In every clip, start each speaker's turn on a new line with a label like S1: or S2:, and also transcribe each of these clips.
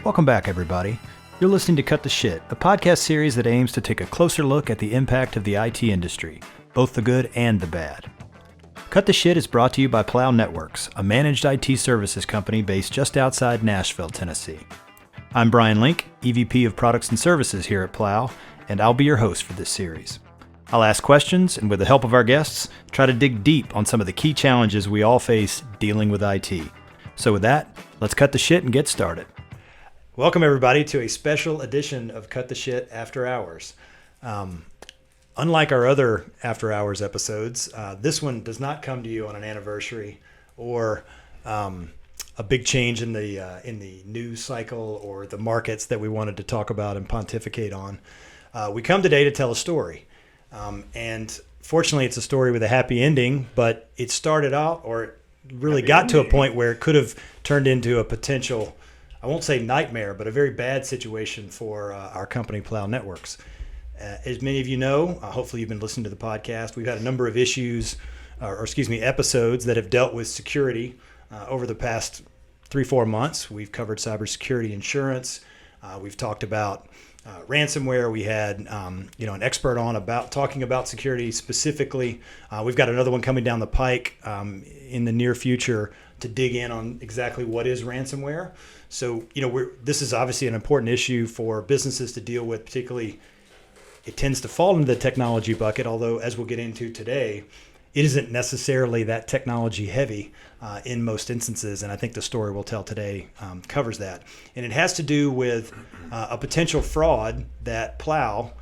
S1: Welcome back, everybody. You're listening to Cut the Shit, a podcast series that aims to take a closer look at the impact of the IT industry, both the good and the bad. Cut the Shit is brought to you by Plow Networks, a managed IT services company based just outside Nashville, Tennessee. I'm Brian Link, EVP of Products and Services here at Plow, and I'll be your host for this series. I'll ask questions, and with the help of our guests, try to dig deep on some of the key challenges we all face dealing with IT. So with that, let's cut the shit and get started. Welcome, everybody, to a special edition of Cut the Shit After Hours. Unlike our other After Hours episodes, this one does not come to you on an anniversary or a big change in the news cycle or the markets that we wanted to talk about and pontificate on. We come today to tell a story. And fortunately, it's a story with a happy ending, but it started out, or it really got to a point where it could have turned into a potential, I won't say nightmare, but a very bad situation for our company, Plow Networks. As many of you know, hopefully you've been listening to the podcast, we've had a number of episodes that have dealt with security over the past 3-4 months. We've covered cybersecurity insurance. We've talked about ransomware. We had an expert on talking about security specifically. We've got another one coming down the pike in the near future to dig in on exactly what is ransomware. So, this is obviously an important issue for businesses to deal with, particularly it tends to fall into the technology bucket, although as we'll get into today, it isn't necessarily that technology heavy in most instances. And I think the story we'll tell today covers that. And it has to do with a potential fraud that Plow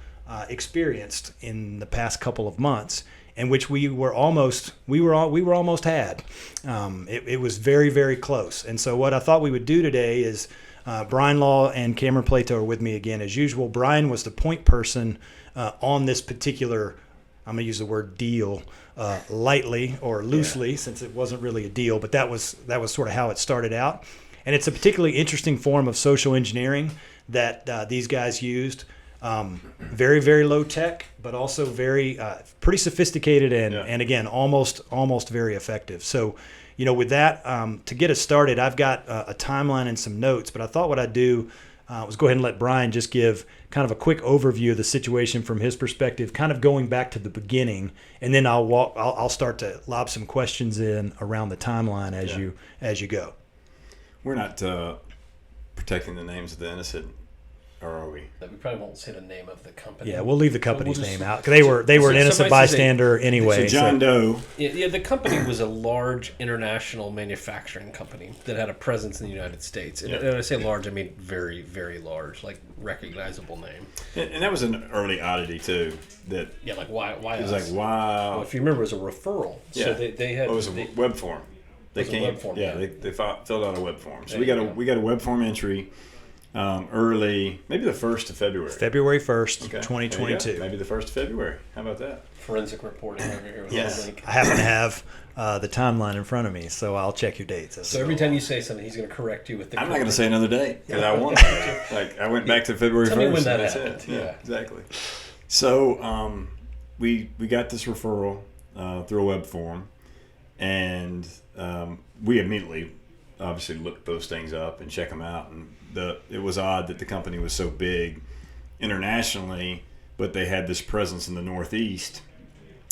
S1: experienced in the past couple of months, in which we were almost had. It was very, very close. And so what I thought we would do today is Brian Law and Cameron Plato are with me again as usual. Brian was the point person on this particular, I'm going to use the word deal lightly or loosely, since it wasn't really a deal, but that was sort of how it started out. And it's a particularly interesting form of social engineering that these guys used. Very, very low tech, but also very pretty sophisticated and again almost very effective. So, with that, to get us started, I've got a timeline and some notes. But I thought what I'd do was go ahead and let Brian just give kind of a quick overview of the situation from his perspective, kind of going back to the beginning, and then I'll start to lob some questions in around the timeline as you go.
S2: We're not protecting the names of the innocent, or are we?
S3: We probably won't say the name of the company.
S1: Yeah, we'll leave the company's name out. They were an innocent bystander anyway.
S2: So John Doe.
S3: Yeah, the company was a large international manufacturing company that had a presence in the United States. And when I say large, I mean very, very large, like recognizable name.
S2: And that was an early oddity too.
S3: Like why?
S2: It was like, wow.
S3: Well, if you remember, it was a referral.
S2: Yeah.
S3: So they had.
S2: It was a web form. They filled out a web form. So we got a web form entry. Early, maybe the 1st of February.
S1: February 1st, 2022.
S2: Maybe the 1st of February. How about that?
S3: Forensic reporting over here.
S1: Yes. I happen to have the timeline in front of me, so I'll check your dates.
S3: So every time you say something, he's going to correct you with the
S2: I'm not going to say another date because I want to. Like, I went back to February 1st.
S3: Tell me when that
S2: that's
S3: happened.
S2: it. Yeah, exactly. So we got this referral through a web form, and we immediately obviously look those things up and check them out. And it was odd that the company was so big internationally, but they had this presence in the Northeast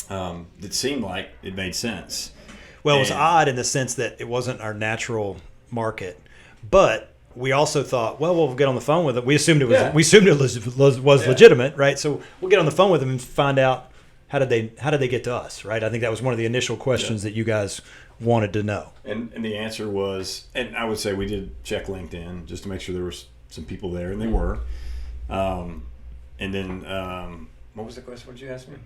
S2: that seemed like it made sense.
S1: Well, it was odd in the sense that it wasn't our natural market, but we also thought, well, we'll get on the phone with it. We assumed it was legitimate, right? So we'll get on the phone with them and find out how did they get to us, right? I think that was one of the initial questions that you guys wanted to know.
S2: And the answer was, and I would say we did check LinkedIn just to make sure there was some people there, and they were. And then, what was the question? What did you ask me?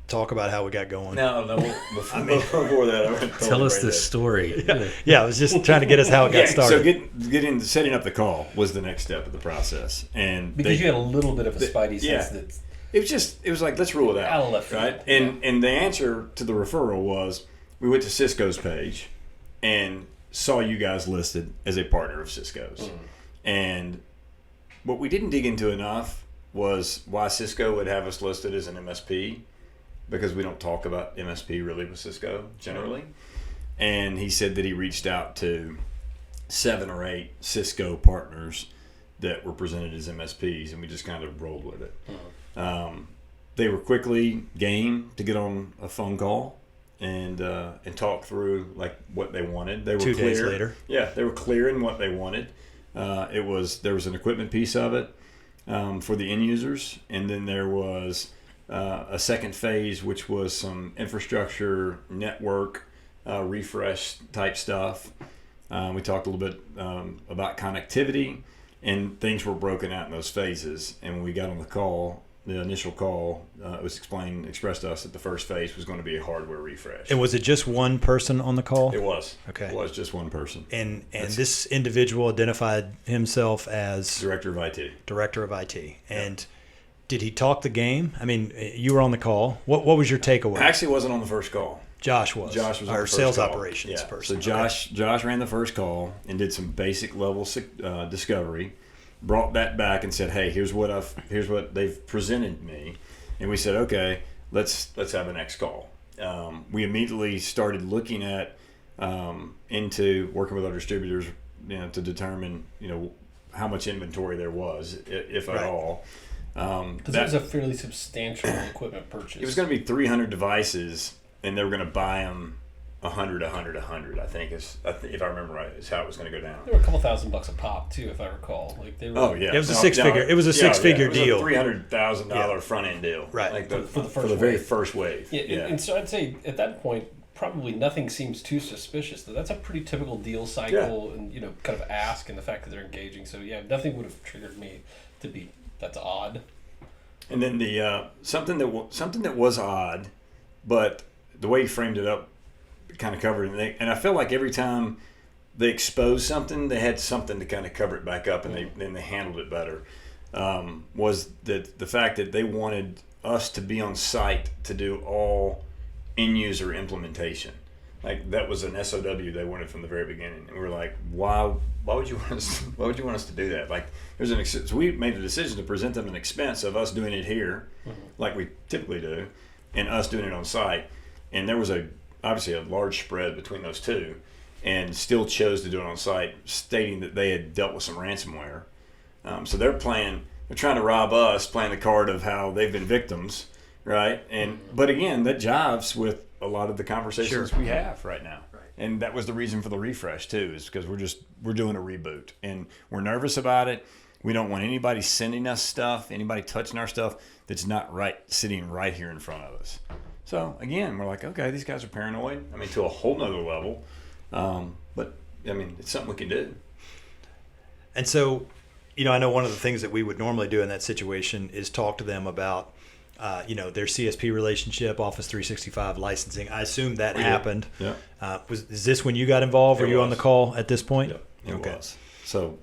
S1: Talk about how we got going.
S2: No. Before that, I went
S3: tell us the story.
S1: Yeah, I was just trying to get us how it got started.
S2: So setting up the call was the next step of the process, and
S3: because you had a little bit of a spidey sense that
S2: it was like, let's rule it out, right? And the answer to the referral was, we went to Cisco's page and saw you guys listed as a partner of Cisco's. And what we didn't dig into enough was why Cisco would have us listed as an MSP because we don't talk about MSP really with Cisco generally. And he said that he reached out to 7 or 8 Cisco partners that were presented as MSPs, and we just kind of rolled with it. They were quickly game to get on a phone call and talk through like what they wanted. They were
S1: 2
S2: clear.
S1: days later.
S2: Yeah, they were clear in what they wanted. There was an equipment piece of it for the end users, and then there was a second phase, which was some infrastructure, network, refresh type stuff. We talked a little bit about connectivity, and things were broken out in those phases. And when we got on the call, the initial call, it was expressed to us that the first phase was going to be a hardware refresh.
S1: And was it just one person on the call?
S2: It was.
S1: Okay.
S2: It was just one person.
S1: And this individual identified himself as
S2: Director of IT.
S1: Director of IT. And did he talk the game? I mean, you were on the call. What was your takeaway?
S2: Actually wasn't on the first call.
S1: Josh was.
S2: Josh was on
S1: our
S2: the first
S1: sales
S2: call.
S1: operations person.
S2: So Josh ran the first call and did some basic level discovery. Brought that back and said, "Hey, here's what they've presented me," and we said, "Okay, let's have the next call." We immediately started looking at into working with our distributors, to determine how much inventory there was, if at all.
S3: Because it was a fairly substantial equipment purchase.
S2: It was going to be 300 devices, and they were going to buy them 100, 100, 100. I think if I remember right, is how it was going to go down.
S3: There were a couple $1,000 a pop too, if I recall. Like they were.
S2: Oh yeah,
S1: it was a six-figure. It was a six-figure deal.
S2: It was a $300,000 front end deal,
S1: right?
S2: Like
S3: for the
S2: very first wave.
S3: Yeah, and so I'd say at that point, probably nothing seems too suspicious. That's a pretty typical deal cycle, and kind of ask, and the fact that they're engaging. So yeah, nothing would have triggered me to be that's odd.
S2: And then the something that was odd, but the way you framed it up kind of covered it. And I feel like every time they exposed something, they had something to kind of cover it back up, and they handled it better. Was that the fact that they wanted us to be on site to do all end user implementation. Like that was an SOW they wanted from the very beginning, and we were like, why would you want us to do that? Like there's so we made the decision to present them an expense of us doing it here, like we typically do, and us doing it on site. And there was obviously a large spread between those two, and still chose to do it on site, stating that they had dealt with some ransomware. So they're trying to rob us, playing the card of how they've been victims, right? But again, that jives with a lot of the conversations we have right now. Right. And that was the reason for the refresh too, is because we're doing a reboot, and we're nervous about it. We don't want anybody sending us stuff, anybody touching our stuff that's not sitting right here in front of us. So again, we're like, okay, these guys are paranoid. I mean, to a whole nother level. But I mean, it's something we can do.
S1: And so, I know one of the things that we would normally do in that situation is talk to them about, their CSP relationship, Office 365 licensing. I assume that happened.
S2: Yeah.
S1: Is this when you got involved? Were you on the call at this point?
S2: Yep, it was. So.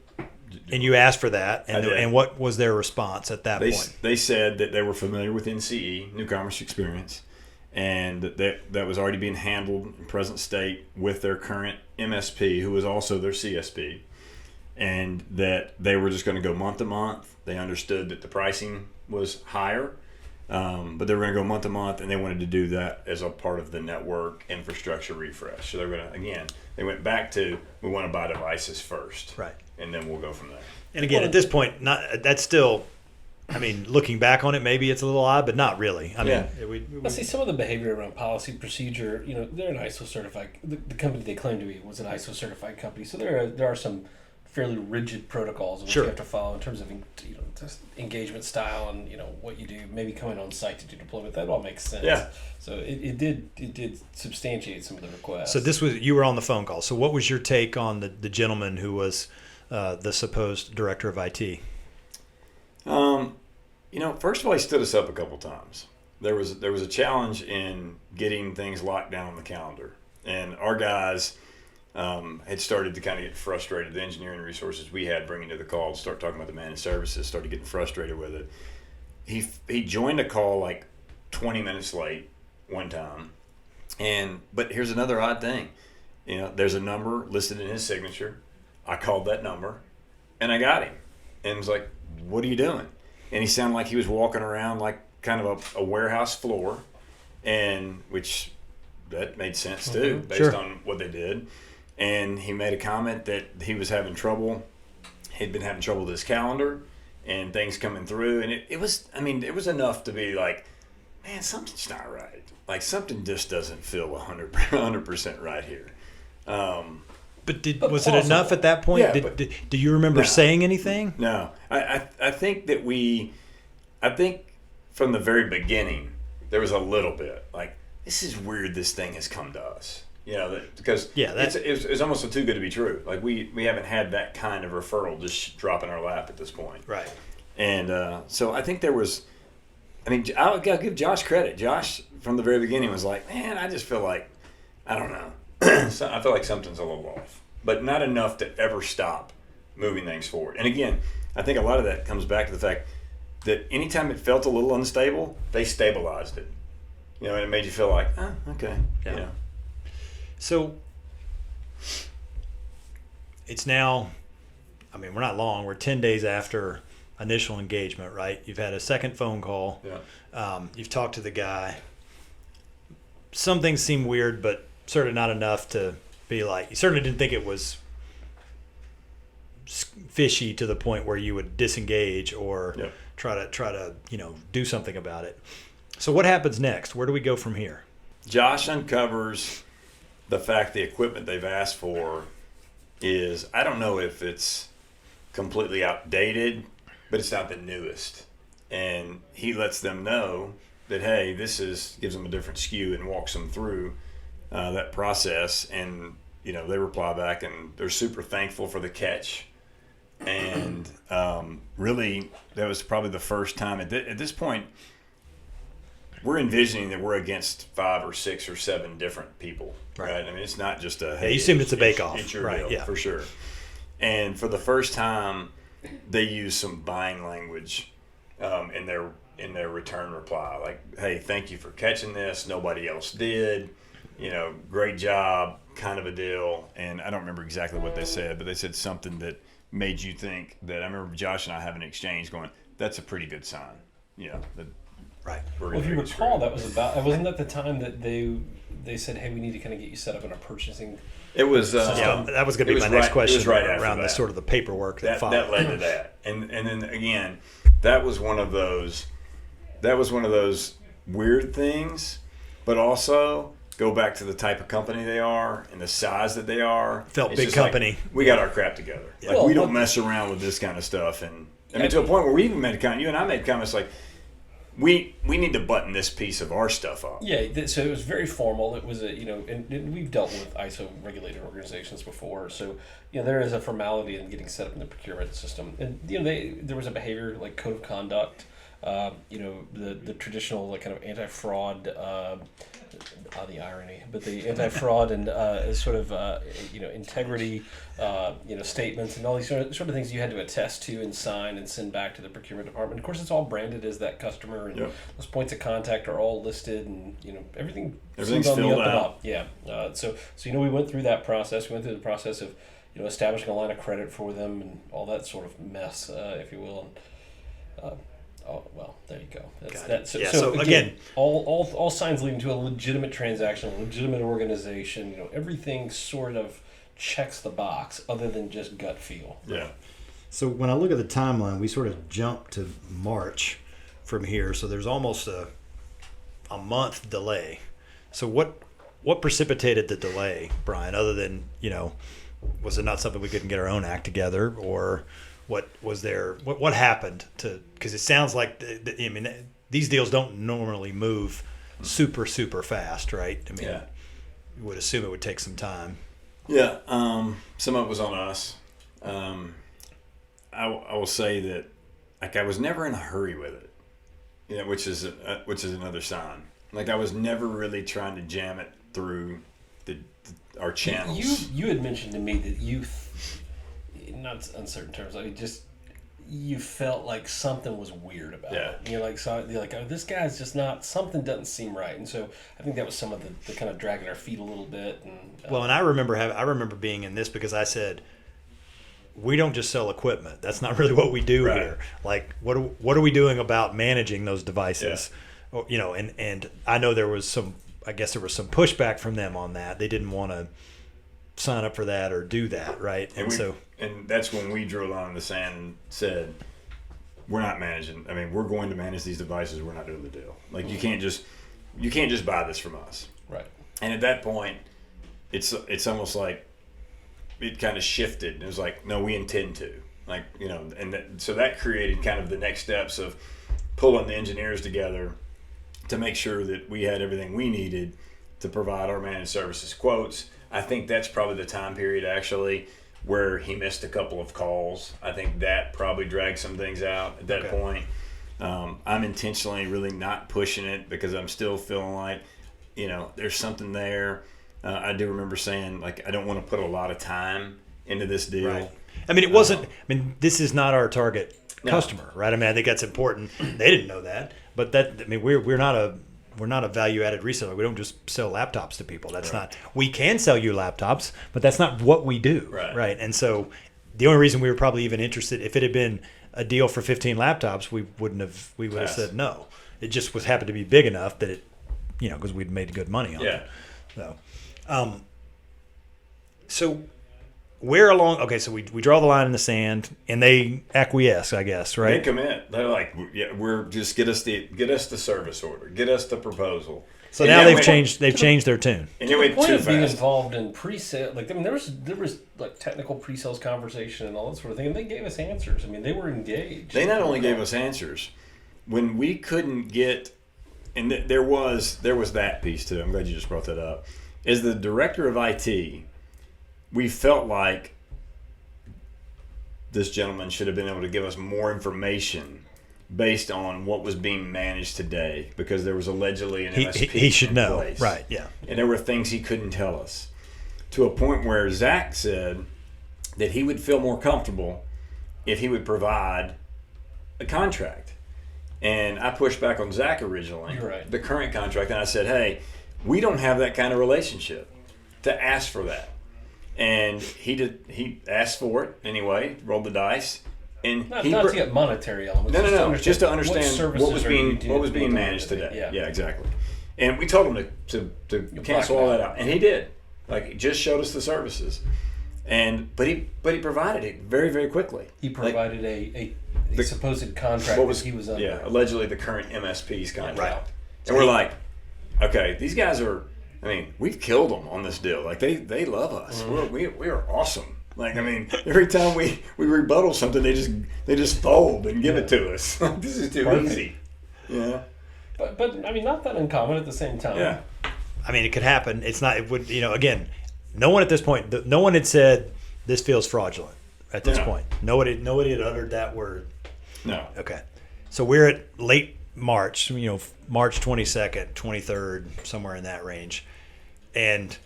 S1: And you asked for that, and what was their response at that point?
S2: They said that they were familiar with NCE, New Commerce Experience, and that was already being handled in present state with their current MSP, who was also their CSP, and that they were just going to go month to month. They understood that the pricing was higher, but they were going to go month to month, and they wanted to do that as a part of the network infrastructure refresh. So they went back to, we want to buy devices first,
S1: right,
S2: and then we'll go from there.
S1: And again, at this point, that's still. I mean, looking back on it, maybe it's a little odd, but not really. I mean,
S3: let's see some of the behavior around policy procedure. They're an ISO certified. The company they claim to be was an ISO certified company, so there are some fairly rigid protocols which you have to follow in terms of just engagement style and what you do. Maybe coming on site to do deployment. That all makes sense. Yeah. So it did substantiate some of the requests.
S1: So you were on the phone call. So what was your take on the gentleman who was the supposed director of IT?
S2: First of all, he stood us up a couple times. There was a challenge in getting things locked down on the calendar, and our guys had started to kind of get frustrated. The engineering resources we had bringing to the call to start talking about the managed services started getting frustrated with it. He joined a call like 20 minutes late one time, but here's another odd thing. There's a number listed in his signature. I called that number, and I got him, and was like, "What are you doing?" And he sounded like he was walking around like kind of a warehouse floor, and which that made sense too, based
S1: Sure.
S2: on what they did. And he made a comment that he was having trouble. He'd been having trouble with his calendar and things coming through. And it was enough to be like, man, something's not right. Like something just doesn't feel 100% right here.
S1: But was it enough at that point?
S2: Yeah,
S1: do you remember saying anything?
S2: No. I think that I think from the very beginning, there was a little bit like, this is weird this thing has come to us. Because it's almost too good to be true. Like we haven't had that kind of referral just drop in our lap at this point.
S1: Right.
S2: And so I think there was, I'll give Josh credit. Josh from the very beginning was like, man, I just feel like, I don't know. So I feel like something's a little off, but not enough to ever stop moving things forward. And again, I think a lot of that comes back to the fact that anytime it felt a little unstable, they stabilized it. And it made you feel like, oh, okay.
S1: Yeah. So it's now, we're not long. We're 10 days after initial engagement, right? You've had a second phone call.
S2: Yeah.
S1: You've talked to the guy. Some things seem weird, but certainly not enough to be like, you certainly didn't think it was fishy to the point where you would disengage or try to do something about it. So what happens next? Where do we go from here?
S2: Josh uncovers the fact the equipment they've asked for is, I don't know if it's completely outdated, but it's not the newest. And he lets them know that, hey, gives them a different SKU and walks them through that process. And, they reply back and they're super thankful for the catch. And really, that was probably the first time at this point, we're envisioning that we're against 5 or 6 or 7 different people, right? It's not just a, hey,
S1: you assumed it's a bake-off.
S2: It's your
S1: right,
S2: deal,
S1: yeah.
S2: for sure. And for the first time, they use some buying language in their return reply, like, hey, thank you for catching this. Nobody else did. Great job, kind of a deal. And I don't remember exactly what they said, but they said something that made you think that, I remember Josh and I having an exchange going, that's a pretty good sign.
S1: Right.
S3: Well, if you recall, wasn't that the time that they said, hey, we need to kind of get you set up in a purchasing.
S2: It was.
S1: That was going to be my next question.
S2: It was right
S1: around
S2: after
S1: the sort of the paperwork that followed.
S2: That led to that, and then again, that was one of those weird things, but also go back to the type of company they are and the size that they are.
S1: Felt
S2: it's
S1: big
S2: just
S1: company.
S2: Like, we got our crap together.
S1: Yeah.
S2: Like we don't mess around with this kind of stuff, and to a point where we even made a comment. You and I made comments like, we need to button this piece of our stuff up.
S3: Yeah, so it was very formal. It was and we've dealt with ISO regulated organizations before, so there is a formality in getting set up in the procurement system, and there was a behavior like code of conduct, the traditional like kind of anti-fraud, the irony, but the anti-fraud and sort of integrity, statements and all these sort of things you had to attest to and sign and send back to the procurement department. Of course, it's all branded as that customer, and those points of contact are all listed, and everything's
S2: filled
S3: on the up and
S2: out.
S3: up. Yeah. So we went through that process. We went through the process of establishing a line of credit for them and all that sort of mess, if you will. And, there you go. So again, all signs leading to a legitimate transaction, a legitimate organization. Everything sort of checks the box, other than just gut feel.
S2: Yeah.
S1: So when I look at the timeline, we sort of jump to March from here. So there's almost a month delay. So what precipitated the delay, Brian? Other than was it not something we couldn't get our own act together, or what was there? What happened to? Because it sounds like these deals don't normally move super fast, right? You would assume it would take some time.
S2: Yeah, some of it was on us. I will say that, like, I was never in a hurry with it, which is another sign. Like, I was never really trying to jam it through our channels.
S3: You had mentioned to me that you, not uncertain terms, you felt like something was weird about it. You're like, oh, this guy's just not, something doesn't seem right. And so I think that was some of the kind of dragging our feet a little bit. And
S1: and I remember being in this because I said, we don't just sell equipment. That's not really what we do here. Like, what are we doing about managing those devices? or, and I know there was some pushback from them on that. They didn't want to sign up for that or do that, right?
S2: And that's when we drew a line in the sand and said, we're not managing. I mean, we're going to manage these devices. We're not doing the deal. Like you can't just buy this from us.
S3: Right.
S2: And at that point, it's almost like it kind of shifted. It was like, no, we intend to. Like, so that created kind of the next steps of pulling the engineers together to make sure that we had everything we needed to provide our managed services quotes. I think that's probably the time period actually where he missed a couple of calls. I think that probably dragged some things out at that point. I'm intentionally really not pushing it because I'm still feeling like, there's something there. I do remember saying, like, I don't want to put a lot of time into this deal.
S1: Right. I mean, it wasn't. This is not our target customer, right? I mean, I think that's important. They didn't know that, but we're not a value-added reseller. We don't just sell laptops to people. That's not. We can sell you laptops, but that's not what we do, right? And so, the only reason we were probably even interested, if it had been a deal for 15 laptops, we would have said no. It just happened to be big enough that it, because we'd made good money on it. So where along? Okay, so we draw the line in the sand, and they acquiesce, I guess, right?
S2: They commit. They're like, we're just get us the service order, get us the proposal.
S1: So now they've changed their tune.
S2: And you went
S3: point
S2: too
S3: of being
S2: fast.
S3: involved in pre-sale, there was like technical pre-sales conversation and all that sort of thing, and they gave us answers. I mean, they were engaged.
S2: They not only gave us answers when we couldn't get, and there was that piece too. I'm glad you just brought that up. As the director of IT, we felt like this gentleman should have been able to give us more information based on what was being managed today, because there was allegedly an MSP
S1: he should
S2: in
S1: know,
S2: place.
S1: right? Yeah,
S2: and there were things he couldn't tell us, to a point where Zach said that he would feel more comfortable if he would provide a contract. And I pushed back on Zach originally, the current contract, and I said, hey, we don't have that kind of relationship to ask for that. And he asked for it anyway, rolled the dice. And
S3: not to get monetary elements.
S2: No. Just to understand what was being
S3: doing
S2: managed today.
S3: Yeah,
S2: exactly. And we told him to cancel all that out, and he did. Like, he just showed us the services, but he provided it very, very quickly.
S3: He provided a supposed contract that he was under.
S2: Yeah, allegedly the current MSP's contract.
S1: Right.
S2: And we're like, okay, these guys are. I mean, we've killed them on this deal. Like, they love us.
S3: Mm-hmm.
S2: We are awesome. Like, I mean, every time we rebuttal something, they just fold and give it to us. This is too easy. Yeah.
S3: But I mean, not that uncommon at the same time.
S2: Yeah.
S1: I mean, it could happen. It's not. It would. Again, no one at this point. No one had said this feels fraudulent at this point. Nobody had uttered that word.
S2: No.
S1: Okay. So we're at late March. March 22nd, 23rd, somewhere in that range, and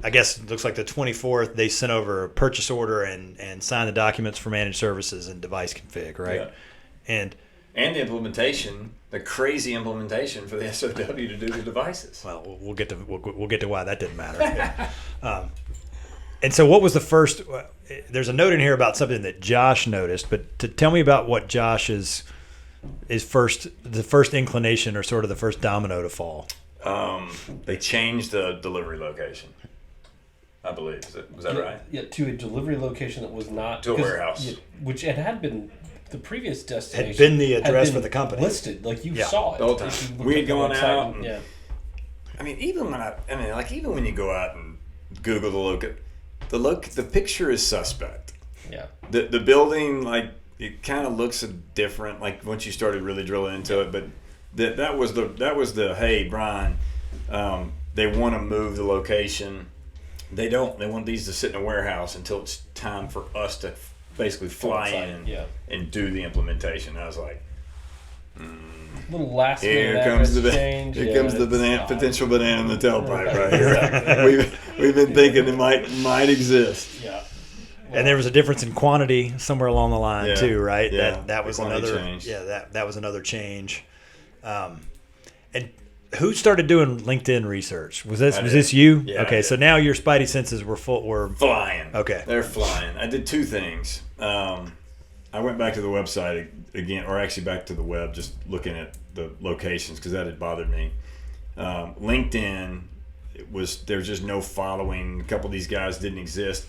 S1: I guess it looks like the 24th they sent over a purchase order and signed the documents for managed services and device config, right?
S2: Yeah.
S1: And
S2: the implementation, the crazy implementation for the SOW to do the devices.
S1: Well, we'll get to why that didn't matter. Yeah. And so, what was the first? There's a note in here about something that Josh noticed, but to tell me about what Josh's the first inclination or sort of the first domino to fall.
S2: They changed the delivery location, I believe. Was that right?
S3: Yeah, to a delivery location that was not
S2: to a warehouse,
S3: which it had been. The previous destination
S1: had been the address for the company
S3: listed, like you saw it
S2: the whole time. We had gone out. And,
S3: yeah.
S2: I mean, even when you go out and Google the picture is suspect.
S3: Yeah.
S2: The building, like, it kind of looks different. Like, once you started really drilling into it, but that was the hey, Brian, they want to move the location. They want these to sit in a warehouse until it's time for us to basically fly in and do the implementation. I was like,
S3: little last
S2: here
S3: minute
S2: comes the
S3: change.
S2: Here comes the potential banana in the tailpipe right here. we've been thinking it might exist.
S3: Yeah.
S1: And there was a difference in quantity somewhere along the line too, right?
S2: Yeah.
S1: That was another
S2: change.
S1: that was another change. And who started doing LinkedIn research? Was this you?
S2: Yeah,
S1: okay, so now your spidey senses were
S2: Flying.
S1: Okay.
S2: They're flying. I did two things. I went back to the website again, or actually back to the web, just looking at the locations because that had bothered me. LinkedIn, there's just no following. A couple of these guys didn't exist,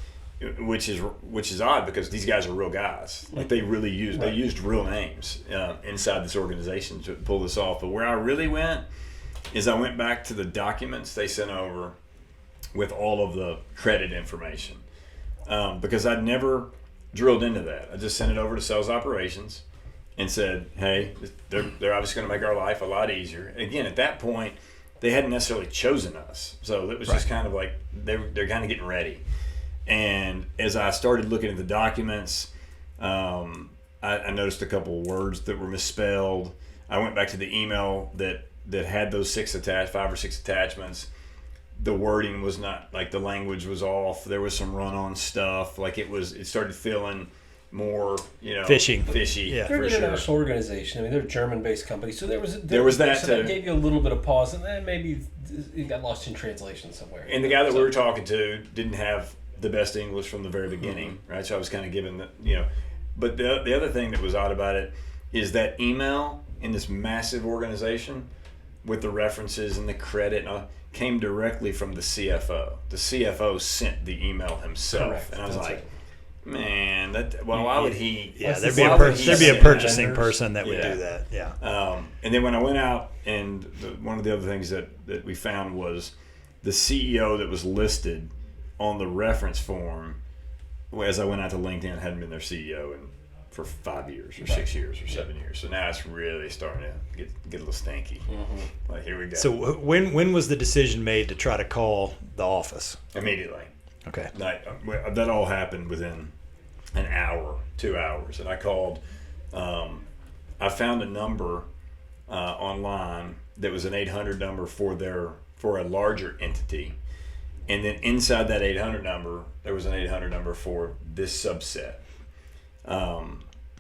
S2: which is odd because these guys are real guys. Like they really used real names inside this organization to pull this off. But where I really went is I went back to the documents they sent over with all of the credit information because I'd never drilled into that. I just sent it over to sales operations and said, hey, they're obviously going to make our life a lot easier. And again, at that point, they hadn't necessarily chosen us. So it was just kind of like they're kind of getting ready. And as I started looking at the documents, I noticed a couple of words that were misspelled. I went back to the email that had those 5 or 6 attachments. The wording was not, like the language was off. There was some run-on stuff. Like it started feeling more, fishy.
S1: Yeah,
S3: they're an international organization. I mean, they're a German-based company, so there was that. So that gave you a little bit of pause, and then maybe it got lost in translation somewhere.
S2: And the guy that we were talking to didn't have the best English from the very beginning, right? So I was kind of given But the other thing that was odd about it is that email in this massive organization with the references and the credit and all, came directly from the CFO. The CFO sent the email himself.
S3: Correct.
S2: And I was man, why would he?
S1: Yeah, there'd be a purchasing person that would do that. Yeah.
S2: And then when I went out, and one of the other things that we found was the CEO that was listed on the reference form. As I went out to LinkedIn, hadn't been their CEO for 5 years or 6 years or 7 years. So now it's really starting to get a little stinky. Mm-hmm. Like, here we go.
S1: So when was the decision made to try to call the office?
S2: Immediately.
S1: Okay.
S2: That all happened within an hour, 2 hours. And I called, I found a number online that was an 800 number for a larger entity. And then inside that 800 number, there was an 800 number for this subset.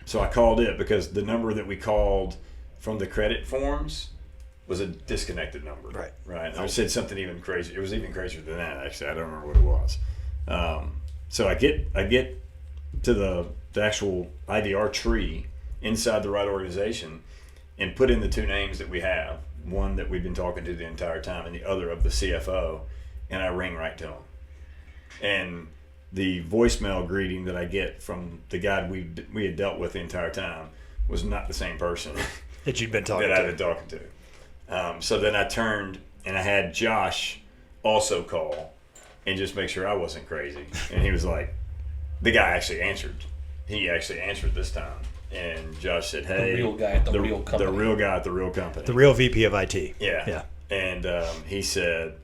S2: So I called it because the number that we called from the credit forms was a disconnected number. Right. I said something even crazy. It was even crazier than that, actually. I don't remember what it was. So I get to the actual IDR tree inside the right organization and put in the 2 names that we have, one that we've been talking to the entire time and the other of the CFO, and I ring right to him. And the voicemail greeting that I get from the guy we had dealt with the entire time was not the same person
S1: that you'd been talking
S2: that I'd been talking to. So then I turned and I had Josh also call and just make sure I wasn't crazy. And he was like, the guy actually answered. He actually answered this time. And Josh said, hey.
S3: The real guy at the real company.
S2: The real guy at the real company.
S1: The real VP of IT.
S2: Yeah. And he said,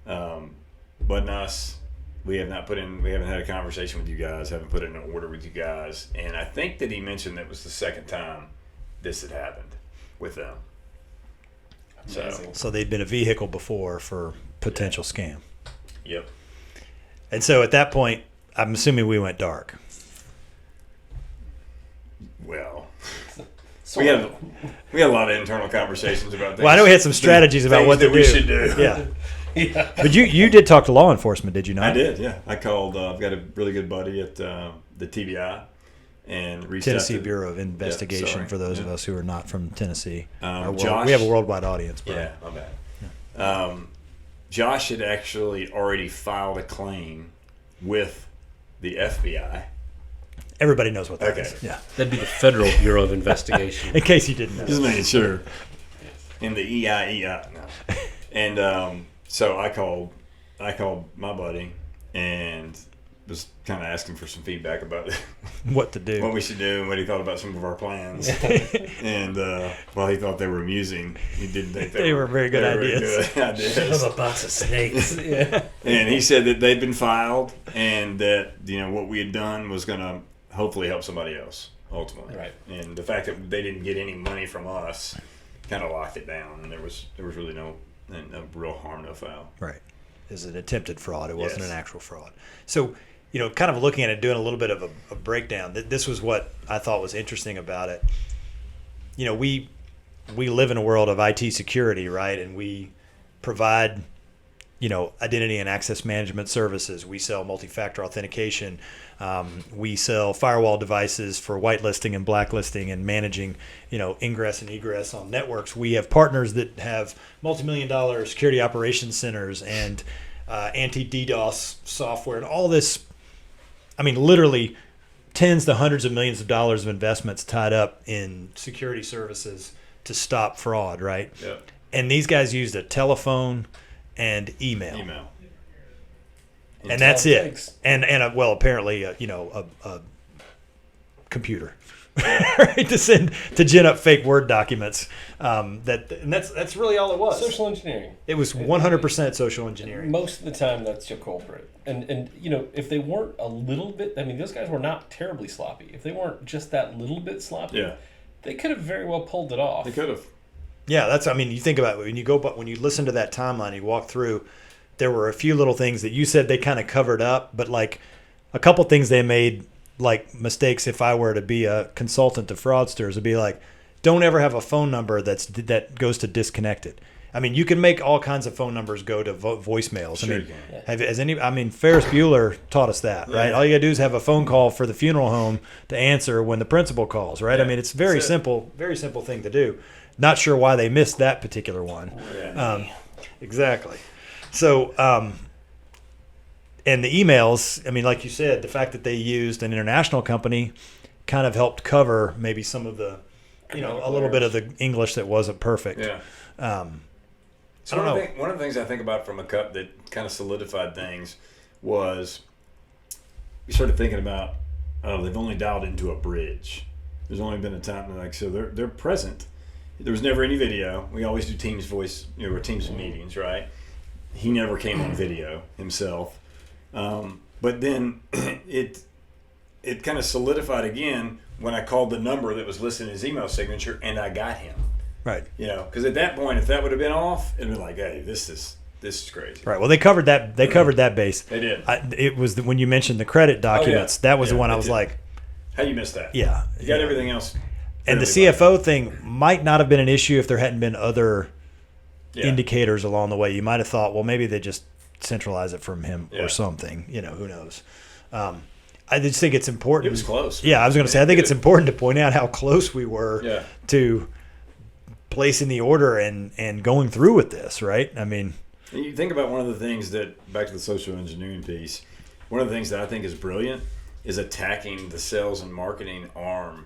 S2: but us, we haven't had a conversation with you guys, haven't put in an order with you guys. And I think that he mentioned that was the second time this had happened with them.
S1: So they'd been a vehicle before for potential scam.
S2: Yep.
S1: And so at that point, I'm assuming we went dark.
S2: Well, we had a lot of internal conversations about things.
S1: Well, I know we had some strategies about what
S2: we should do.
S1: Yeah. Yeah. But you did talk to law enforcement, did you not?
S2: I did, yeah. I called, I've got a really good buddy at the TBI and reached
S1: Tennessee
S2: out to
S1: Bureau of Investigation for those of us who are not from Tennessee.
S2: Josh,
S1: we have a worldwide audience. Bro.
S2: Yeah, my bad. Yeah. Josh had actually already filed a claim with the FBI.
S1: Everybody knows what that is. Yeah.
S3: That'd be the Federal Bureau of Investigation.
S1: In case you didn't know.
S2: Just making sure. In the EIEI. No. And so I called my buddy and was kind of asking for some feedback about
S1: what to do,
S2: what we should do, and what he thought about some of our plans. And while he thought they were amusing, he didn't think
S1: they were very good ideas.
S3: That was a box of snakes. Yeah.
S2: And he said that they'd been filed, and that what we had done was going to hopefully help somebody else ultimately.
S3: Right.
S2: And the fact that they didn't get any money from us kind of locked it down, and there was really no real harm, no foul.
S1: Right. It was an attempted fraud. It wasn't an actual fraud. So, kind of looking at it, doing a little bit of a breakdown, this was what I thought was interesting about it. We live in a world of IT security, right? And we provide identity and access management services. We sell multi-factor authentication. We sell firewall devices for whitelisting and blacklisting and managing, ingress and egress on networks. We have partners that have multi-million-dollar security operations centers and anti-DDoS software and all this. I mean, literally tens to hundreds of millions of dollars of investments tied up in security services to stop fraud, right?
S2: Yeah.
S1: And these guys used a telephone and email. And that's it. And apparently, a computer, right? to gin up fake Word documents. That's really all it was.
S3: Social engineering.
S1: It was 100% social engineering.
S3: Most of the time, that's your culprit. And if they weren't a little bit, those guys were not terribly sloppy. If they weren't just that little bit sloppy, they could have very well pulled it off.
S2: They could have.
S1: Yeah, you think about it, when you listen to that timeline, you walk through, there were a few little things that you said they kind of covered up, but like a couple things they made, like mistakes. If I were to be a consultant to fraudsters, it'd be like, don't ever have a phone number that goes to disconnected. I mean, you can make all kinds of phone numbers go to voicemails.
S2: Sure,
S1: Ferris Bueller taught us that, right?
S2: Yeah.
S1: All you gotta do is have a phone call for the funeral home to answer when the principal calls, right?
S2: Yeah.
S1: I mean, it's very simple thing to do. Not sure why they missed that particular one.
S2: Yeah.
S1: Exactly. So, and the emails, I mean, like you said, the fact that they used an international company kind of helped cover maybe some of the, a little bit of the English that wasn't perfect.
S2: Yeah.
S1: I don't know.
S2: One of the things I think about from a cup that kind of solidified things was we started thinking about, they've only dialed into a bridge. There's only been a time, so they're present. There was never any video. We always do Teams voice, or Teams meetings, right? He never came on video himself. But then it kind of solidified again when I called the number that was listed in his email signature, and I got him.
S1: Right.
S2: Because at that point, if that would have been off, it'd been like, hey, this is crazy.
S1: Right. Well, they covered that. They covered that base.
S2: They did.
S1: It was when you mentioned the credit documents. That was the one I was like,
S2: how you missed that?
S1: Yeah.
S2: You got everything else.
S1: And the CFO thing might not have been an issue if there hadn't been other indicators along the way. You might have thought, well, maybe they just centralize it from him or something. Who knows? I just think it's important.
S2: It was close.
S1: Yeah, I was going to say, I think it's important to point out how close we were to placing the order and going through with this, right? I mean,
S2: and you think about one of the things that, back to the social engineering piece, one of the things that I think is brilliant is attacking the sales and marketing arm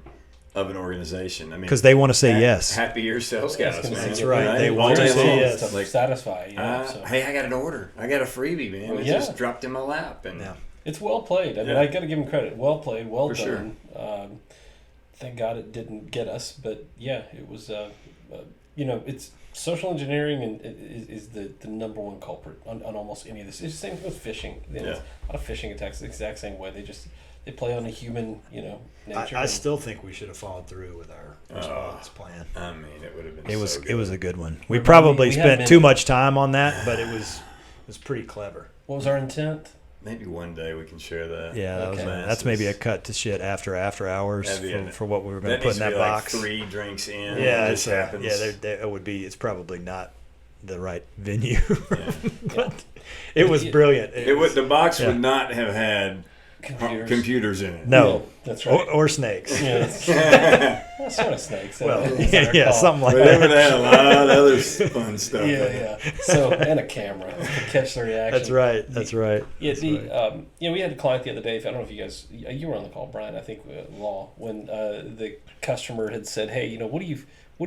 S2: of an organization. I mean,
S1: because they want to say yes.
S2: Happier sales guys, man.
S1: That's right. They want to say yes.
S3: Like, satisfy.
S2: Hey, I got an order. I got a freebie, man. It just dropped in my lap. And
S3: it's well played. I mean, I got to give him credit. Well played. Well
S2: For
S3: done. Sure. Thank God it didn't get us. But yeah, it was. It's social engineering and is the number one culprit on almost any of this. It's the same with phishing. A lot of phishing attacks the exact same way. They play on a human, nature.
S1: I still think we should have followed through with our response plan.
S2: I mean, it would have been.
S1: It was a good one. We probably spent too much time on that, but it was pretty clever.
S3: What was our intent?
S2: Maybe one day we can share that.
S1: Yeah, that's maybe a cut to shit after hours for what we were going to put in that box.
S2: Like 3 drinks in.
S1: Yeah,
S2: this happens.
S1: It would be. It's probably not the right venue, but it was brilliant.
S2: The box would not have had computers in it.
S1: No,
S3: that's right.
S1: Or snakes.
S3: Yeah, sort of snakes.
S1: Well, something like
S2: that.
S1: They
S2: would have had a lot of other fun stuff.
S3: Yeah. So, and a camera to catch the reaction.
S1: That's right.
S3: Yeah, we had a client the other day. I don't know if you guys, you were on the call, Brian. I think Law, when the customer had said, "Hey, what do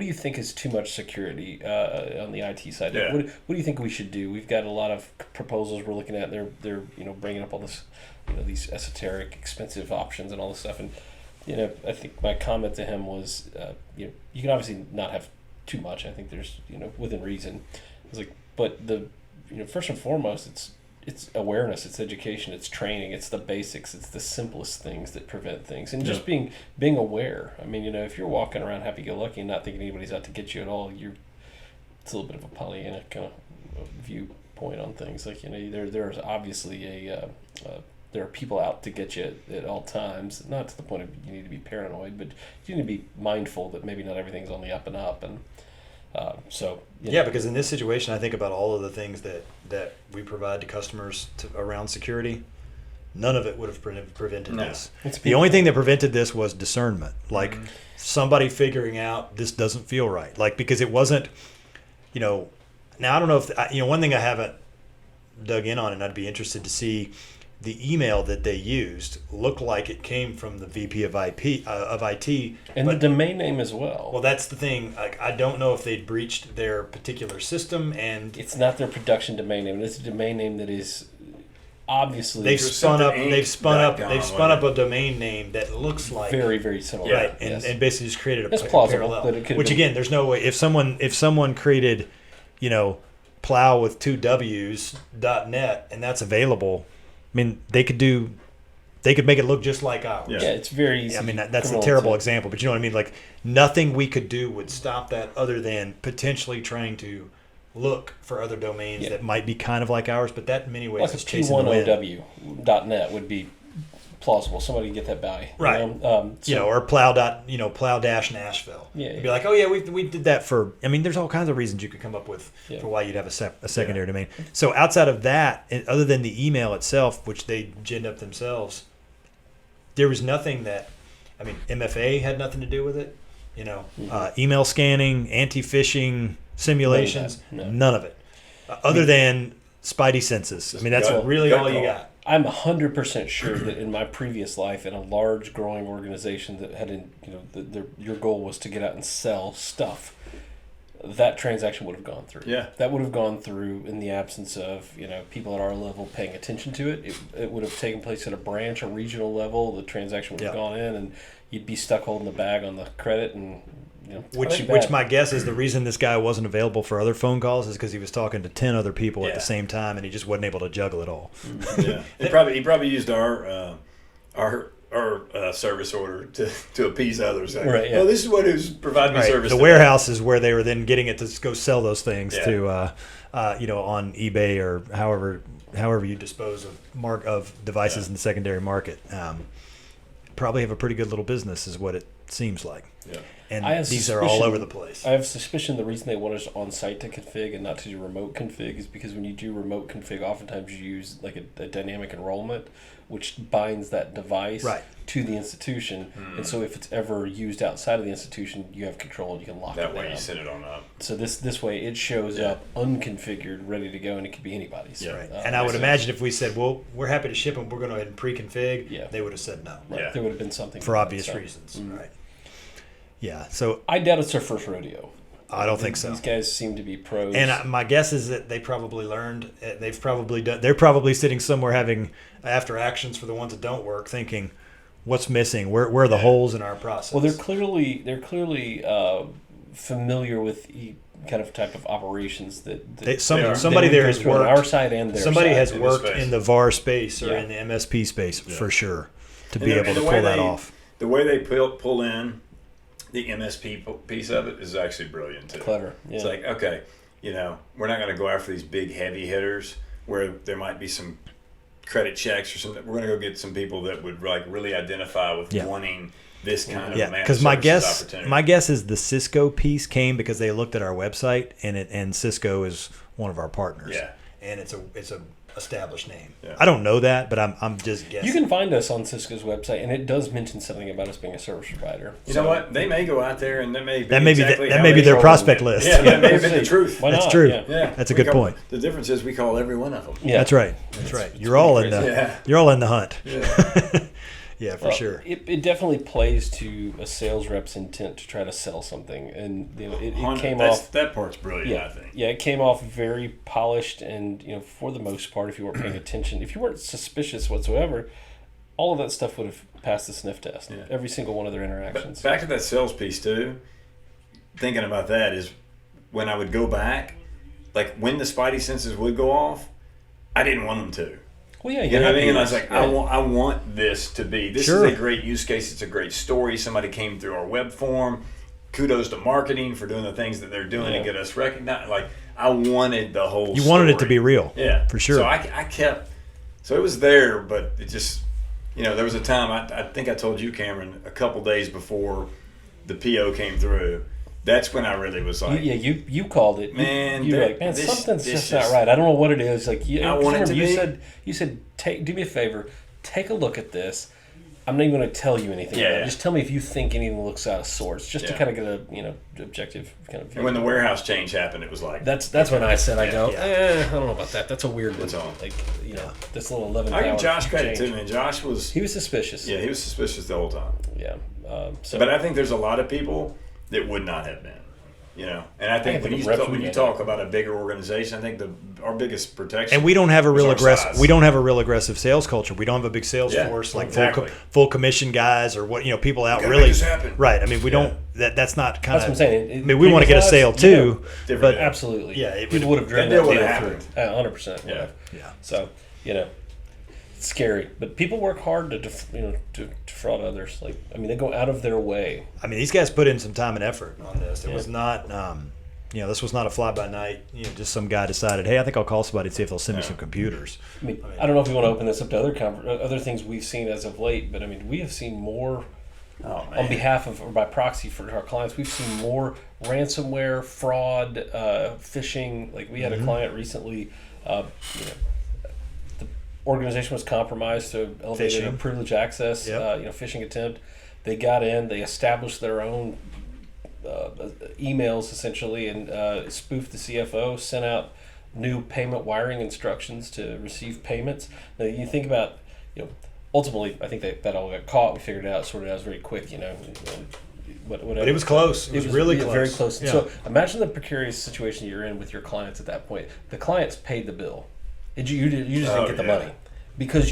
S3: you think is too much security on the IT side?
S2: Yeah.
S3: What do you think we should do? We've got a lot of proposals we're looking at. They're bringing up all this, these esoteric, expensive options and all this stuff." And I think my comment to him was, you can obviously not have too much. I think there's within reason. I was like, but the first and foremost, it's awareness, it's education, it's training, it's the basics, it's the simplest things that prevent things, and just being aware. I mean, if you're walking around happy-go-lucky and not thinking anybody's out to get you at all, it's a little bit of a Pollyanna kind of viewpoint on things. Like there's obviously there are people out to get you at all times. Not to the point of you need to be paranoid, but you need to be mindful that maybe not everything's on the up and up. And
S1: Yeah, because in this situation, I think about all of the things that we provide to customers around security. None of it would have prevented this. The only thing that prevented this was discernment. Like somebody figuring out this doesn't feel right. Like, because it wasn't, now I don't know if, one thing I haven't dug in on, and I'd be interested to see the email that they used looked like it came from the VP of IT.
S3: And the domain name as well.
S1: Well, that's the thing. Like, I don't know if they'd breached their particular system, and
S3: it's not their production domain name. It's a domain name that is obviously
S1: they've spun up a domain name that looks like
S3: very, very similar.
S1: Right, and basically just created a
S3: plausible,
S1: parallel.
S3: that it could
S1: which
S3: been,
S1: again, there's no way if someone created, plow with 2 W's.net and that's available. I mean, they could make it look just like ours.
S3: Yeah, it's very easy.
S1: I mean, that's a terrible example, but you know what I mean? Like, nothing we could do would stop that other than potentially trying to look for other domains that might be kind of like ours, but that in many ways
S3: like
S1: is chasing the wind.
S3: 210w.net would be plausible. Somebody get that by.
S1: Right. Or plow-Nashville.
S3: Yeah.
S1: You'd be like, oh yeah, we did that for, I mean, there's all kinds of reasons you could come up with for why you'd have a secondary domain. So outside of that, other than the email itself, which they ginned up themselves, there was nothing that, I mean, MFA had nothing to do with it. Email scanning, anti-phishing simulations, none of it. Other than Spidey senses. I mean, that's really all you got.
S3: I'm 100% sure that in my previous life, in a large, growing organization that had, your goal was to get out and sell stuff, that transaction would have gone through.
S2: Yeah,
S3: that would have gone through in the absence of people at our level paying attention to it. It would have taken place at a branch or regional level. The transaction would have gone in, and you'd be stuck holding the bag on the credit and.
S1: Which my guess is the reason this guy wasn't available for other phone calls is because he was talking to 10 other people at the same time, and he just wasn't able to juggle it all.
S2: Yeah, he probably used our service order to appease others. Like,
S3: right. Yeah.
S2: Well, this is what is providing me service.
S1: The warehouse is where they were then getting it to go sell those things to, on eBay or however you dispose of devices in the secondary market. Probably have a pretty good little business, is what it seems like.
S2: Yeah.
S1: And these are all over the place.
S3: I have suspicion the reason they want us on site to config and not to do remote config is because when you do remote config, oftentimes you use like a dynamic enrollment, which binds that device to the institution. And so if it's ever used outside of the institution, you have control and you can lock it down.
S2: That way you set it on up.
S3: So this way it shows up unconfigured, ready to go, and it could be anybody's.
S1: Yeah. Right. And I would imagine if we said, well, we're happy to ship them, we're going to go ahead and pre-config, they would have said no.
S3: Right. There would have been something.
S1: For obvious reasons. Right. Yeah, so
S3: I doubt it's their first rodeo.
S1: I don't think so.
S3: These guys seem to be pros.
S1: And my guess is that they probably learned. They've probably done. They're probably sitting somewhere having after actions for the ones that don't work, thinking, "What's missing? Where are the holes in our process?"
S3: Well, they're clearly familiar with kind of type of operations that
S1: somebody there has worked
S3: on our side and their
S1: somebody
S3: side.
S1: has worked in the VAR space or in the MSP space for sure to be able to pull that off.
S2: The way they pull in the MSP piece of it is actually brilliant too.
S3: Clever. Yeah.
S2: It's like, okay, we're not going to go after these big heavy hitters where there might be some credit checks or something. We're going to go get some people that would like really identify with wanting this kind of managed services opportunity.
S1: My guess is the Cisco piece came because they looked at our website and Cisco is one of our partners.
S2: Yeah.
S1: And it's a established name.
S2: Yeah.
S1: I don't know that, but I'm just guessing.
S3: You can find us on Cisco's website, and it does mention something about us being a service provider.
S2: You know what? They may go out there, and that may
S1: be their prospect list.
S2: Yeah, that may have been the truth.
S3: Why not?
S1: That's true.
S2: Yeah.
S1: That's a good point.
S2: The difference is we call every one of them.
S1: Yeah. That's right. That's right. You're all in the hunt.
S2: Yeah.
S1: Yeah, for sure.
S3: It definitely plays to a sales rep's intent to try to sell something, and it came off.
S2: That part's brilliant, I think.
S3: Yeah, it came off very polished, and for the most part, if you weren't paying attention, if you weren't suspicious whatsoever, all of that stuff would have passed the sniff test. Yeah. Every single one of their interactions.
S2: But back to that sales piece too. Thinking about that is when I would go back, like when the Spidey senses would go off, I didn't want them to.
S3: Well, yeah,
S2: you know what I mean? I was like, I want this to be. This is a great use case. It's a great story. Somebody came through our web form. Kudos to marketing for doing the things that they're doing to get us recognized. Like, I wanted the whole.
S1: You wanted it to be real.
S2: Yeah,
S1: for sure.
S2: So I kept. So it was there, but it just, there was a time. I think I told you, Cameron, a couple days before the PO came through. that's when I really was like,
S3: you called it,
S2: man.
S3: You're like, man, something's
S2: this
S3: just not right. I don't know what it is. Like,
S2: I want it to be.
S3: You said, do me a favor, take a look at this. I'm not even going to tell you anything about it. Just tell me if you think anything looks out of sorts, just to kind of get a objective kind of view.
S2: And when the warehouse change happened, it was like
S3: that's when I said I don't know about that. That's a weird one. Like this little 11.
S2: I give Josh credit too, man. Josh was
S3: suspicious.
S2: Yeah, he was suspicious the whole time.
S3: Yeah.
S2: But I think there's a lot of people that would not have been. And I think when you talk about a bigger organization, I think our biggest protection.
S1: And we don't have a real aggressive. We don't have a real aggressive sales culture. We don't have a big sales force like full commission guys or people out really.
S2: Make this happen.
S1: Right. I mean, we don't. That's not kind of.
S3: That's what I'm saying.
S1: I mean, we want to get a sale too,
S3: but absolutely, people would have driven that deal through. 100%.
S2: Yeah.
S3: So it's scary, but people work hard to defraud others. Like, I mean, they go out of their way.
S1: I mean, these guys put in some time and effort on this. It was not, this was not a fly by night. Just some guy decided, hey, I think I'll call somebody and see if they'll send me some computers.
S3: I mean, I don't know if we want to open this up to other things we've seen as of late, but I mean, we have seen more on behalf of or by proxy for our clients. We've seen more ransomware, fraud, phishing. Like we had a client recently. Organization was compromised to elevate a privilege access, phishing attempt. They got in, they established their own emails essentially, and spoofed the CFO, sent out new payment wiring instructions to receive payments. Now you think about, ultimately, I think that all got caught. We figured it out, sorted it out very quick, But
S1: it was close. It was really close.
S3: Very close. Yeah. So imagine the precarious situation you're in with your clients at that point. The clients paid the bill. You just didn't get the money because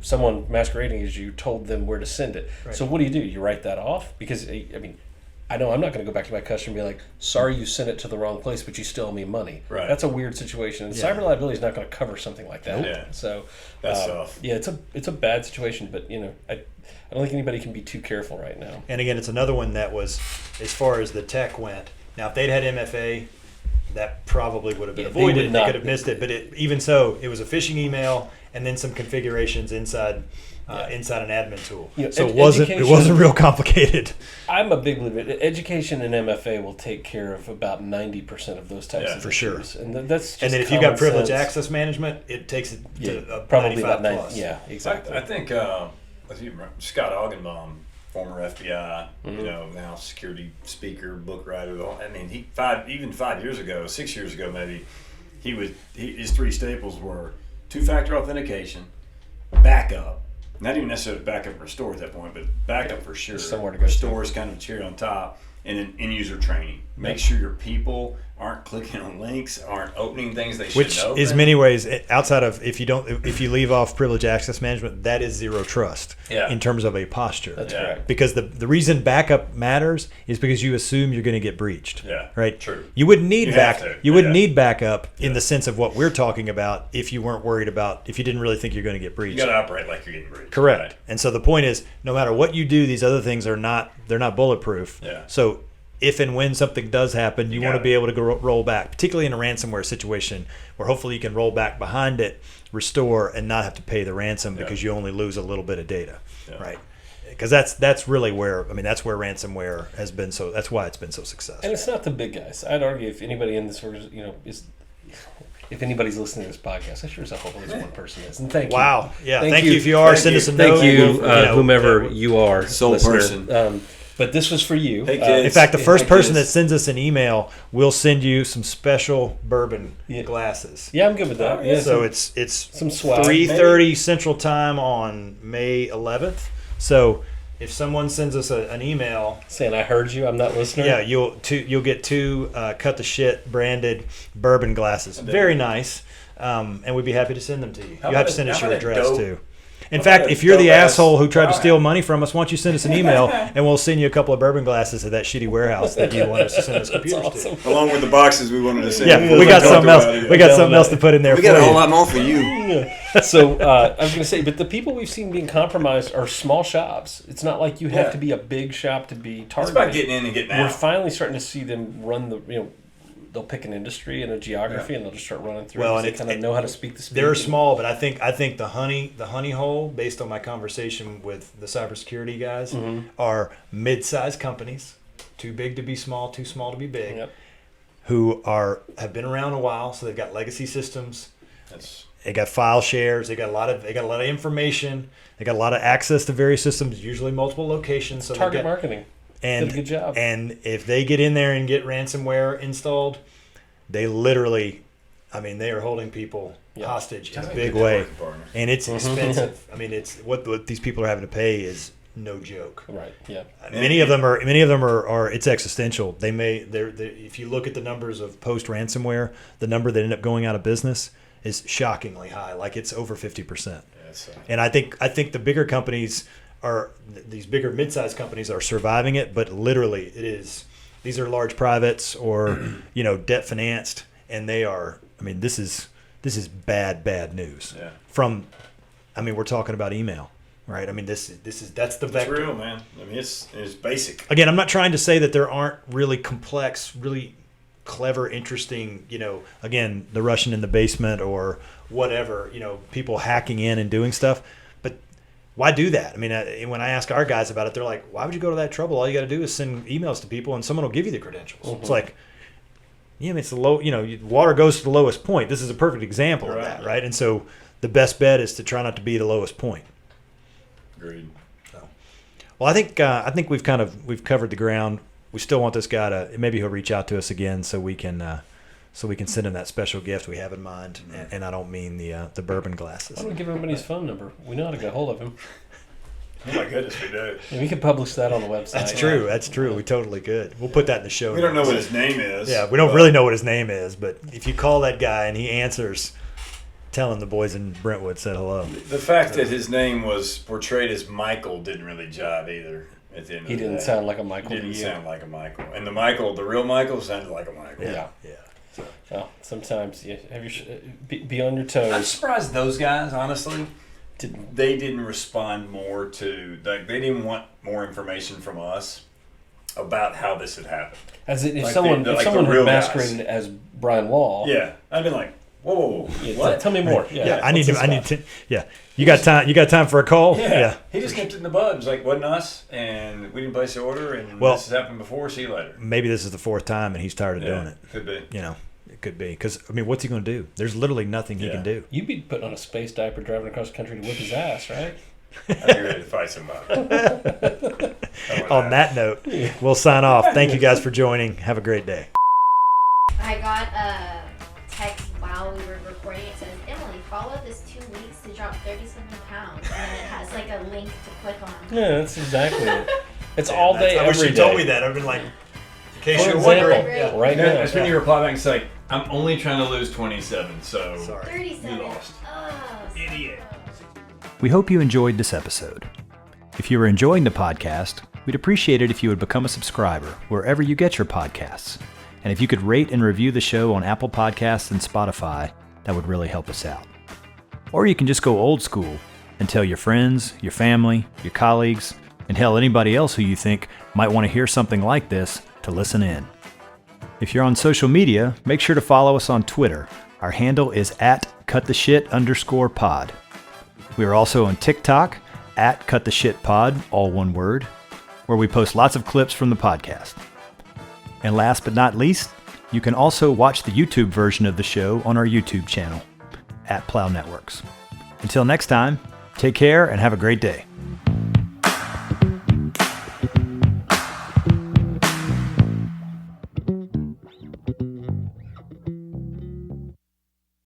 S3: someone masquerading as you, told them where to send it. Right. So what do? You write that off? Because I know I'm not going to go back to my customer and be like, sorry, you sent it to the wrong place, but you still owe me money. Right. That's a weird situation. And cyber liability is not going to cover something like that.
S2: Yeah.
S3: So
S2: that's tough.
S3: Yeah, it's a bad situation, but I don't think anybody can be too careful right now.
S1: And again, it's another one that was, as far as the tech went. Now, if they'd had MFA, that probably would have been avoided. They could have missed it. But even so, it was a phishing email and then some configurations inside an admin tool. So it wasn't real complicated.
S3: I'm a big believer. Education and MFA will take care of about 90% of those types of issues.
S1: Sure.
S3: And that's just
S1: and then if you got privilege access management, it takes it to probably 95 about plus.
S3: Yeah, exactly.
S2: I think Scott Augenbaum, former FBI, now security speaker, book writer. I mean, 5 years ago, 6 years ago maybe, his three staples were two-factor authentication, backup. Not even necessarily backup and restore at that point, but backup for sure.
S3: Somewhere to go.
S2: Restore is kind of cherry on top, and then end-user training. Make sure your people aren't clicking on links, aren't opening things they shouldn't open.
S1: Which is many ways outside of if you leave off privilege access management, that is zero trust in terms of a posture.
S3: That's correct.
S1: Because the reason backup matters is because you assume you're going to get breached.
S2: Yeah.
S1: Right.
S2: True.
S1: You wouldn't need need backup in the sense of what we're talking about if you weren't worried about if you didn't really think you're going to get breached.
S2: You got to operate like you're getting breached.
S1: Correct.
S2: Right.
S1: And so the point is, no matter what you do, these other things they're not bulletproof.
S2: Yeah.
S1: So if and when something does happen, you want to be able to go roll back, particularly in a ransomware situation where hopefully you can roll back behind it, restore, and not have to pay the ransom because you only lose a little bit of data, right? Because that's really where ransomware has been so. That's why it's been so successful.
S3: And it's not the big guys. I'd argue if anybody in this, if anybody's listening to this podcast, I sure as hell hope at least one person is. And thank you.
S1: Wow. Yeah. Thank you if you are. Send us a note.
S3: Thank you, whomever you are,
S2: sole
S3: listener.
S2: person.
S3: But this was for you.
S2: Hey, kids.
S1: In fact, the first person that sends us an email, we'll send you some special bourbon glasses.
S3: Yeah, I'm good with that. Yeah,
S1: so it's
S3: some swag,
S1: 3:30 Central Time on May 11th. So if someone sends us an email
S3: saying I heard you, I'm not listening.
S1: Yeah, you'll get two cut the shit branded bourbon glasses. Very nice, and we'd be happy to send them to you. You have to send us your address too. In fact, if you're the asshole who tried to steal money from us, why don't you send us an email and we'll send you a couple of bourbon glasses to that shitty warehouse that you want us to send us computers to.
S2: Along with the boxes we wanted to send.
S1: Yeah, we got something else. We got something else to put in there.
S2: We got a whole lot more for you.
S3: So I was going to say, but the people we've seen being compromised are small shops. It's not like you have to be a big shop to be targeted.
S2: It's about getting in and getting out.
S3: We're finally starting to see them run they'll pick an industry and a geography and they'll just start running through. Well, and they kind of know how to speak the speed.
S1: They're small, but I think the honey hole, based on my conversation with the cybersecurity guys, are mid-sized companies too big to be small, too small to be big,
S3: Yep.
S1: who have been around a while, so they've got legacy systems.
S2: That's
S1: They got file shares. They got a lot of information. They got a lot of access to various systems, usually multiple locations. So
S3: Target marketing.
S1: and
S3: Did a good job.
S1: And if they get in there and get ransomware installed, they literally, they are holding people hostage in a big way, and it's expensive. it's what these people are having to pay is no joke.
S3: Right. Yeah.
S1: Many of them are. It's existential. If you look at the numbers of post ransomware, the number that end up going out of business is shockingly high. Like it's over 50%. And I think the bigger companies these bigger mid-sized companies are surviving it, but literally these are large privates or debt financed, and they are. This is bad news.
S2: Yeah.
S1: We're talking about email, right? That's the vector.
S2: It's real, man. It's basic.
S1: Again, I'm not trying to say that there aren't really complex, really clever, interesting, again, the Russian in the basement or whatever, people hacking in and doing stuff. But why do that? When I ask our guys about it, they're like, why would you go to that trouble? All you got to do is send emails to people and someone will give you the credentials. Mm-hmm. It's like, it's the low, water goes to the lowest point. This is a perfect example of that, right? And so the best bet is to try not to be the lowest point.
S2: Agreed.
S1: Well, I think we've covered the ground. We still want this guy to, maybe he'll reach out to us again so we can send him that special gift we have in mind. And I don't mean the bourbon glasses.
S3: Why don't we give everybody his phone number? We know how to get hold of him.
S2: Oh my goodness, we do.
S3: Yeah, we could publish that on the website.
S1: That's true. We totally could. We'll put that in the show.
S2: We don't know what his name is.
S1: Yeah, we don't really know what his name is, but if you call that guy and he answers, tell him the boys in Brentwood said hello.
S2: The fact that his name was portrayed as Michael didn't really jive either. At the end of the day.
S3: He didn't sound like a Michael.
S2: He didn't sound like a Michael. And the real Michael sounded like a Michael.
S3: Yeah. Well, sometimes be on your toes.
S2: I'm surprised those guys, honestly, they didn't respond more to, they didn't want more information from us about how this had happened.
S3: If someone had masqueraded as Brian Law.
S2: Yeah. I'd been like, whoa, what?
S3: Tell me more.
S1: Right. Yeah. I need to. Yeah. You got time for a call?
S2: Yeah. He just nipped it in the bud. It was like, wasn't us, and we didn't place the order, and this has happened before. See you later.
S1: Maybe this is the fourth time, and he's tired of doing it.
S2: Could be.
S1: It could be. Because, what's he going to do? There's literally nothing he can do.
S3: You'd be putting on a space diaper driving across the country to whip his ass, right?
S2: I'd be ready to fight somebody.
S1: On that note, we'll sign off. Thank you guys for joining. Have a great day.
S4: I got a text while we were recording. It says, Emily, follow this 2 weeks to drop 37 pounds. And then it has like a link to click on.
S3: Yeah, that's exactly it. It's all day, every day.
S1: I wish you told me that. I've been like, in case you're
S3: example,
S1: wondering.
S3: right now.
S2: That's when you reply back and say, I'm only trying to lose 27, so
S1: sorry.
S4: 37.
S2: You lost.
S4: Oh,
S2: Idiot.
S1: We hope you enjoyed this episode. If you are enjoying the podcast, we'd appreciate it if you would become a subscriber wherever you get your podcasts. And if you could rate and review the show on Apple Podcasts and Spotify, that would really help us out. Or you can just go old school and tell your friends, your family, your colleagues, and hell, anybody else who you think might want to hear something like this to listen in. If you're on social media, make sure to follow us on Twitter. Our handle is @cuttheshit_pod. We are also on TikTok @cuttheshitpod, all one word, where we post lots of clips from the podcast. And last but not least, you can also watch the YouTube version of the show on our YouTube channel @Plow Networks. Until next time, take care and have a great day.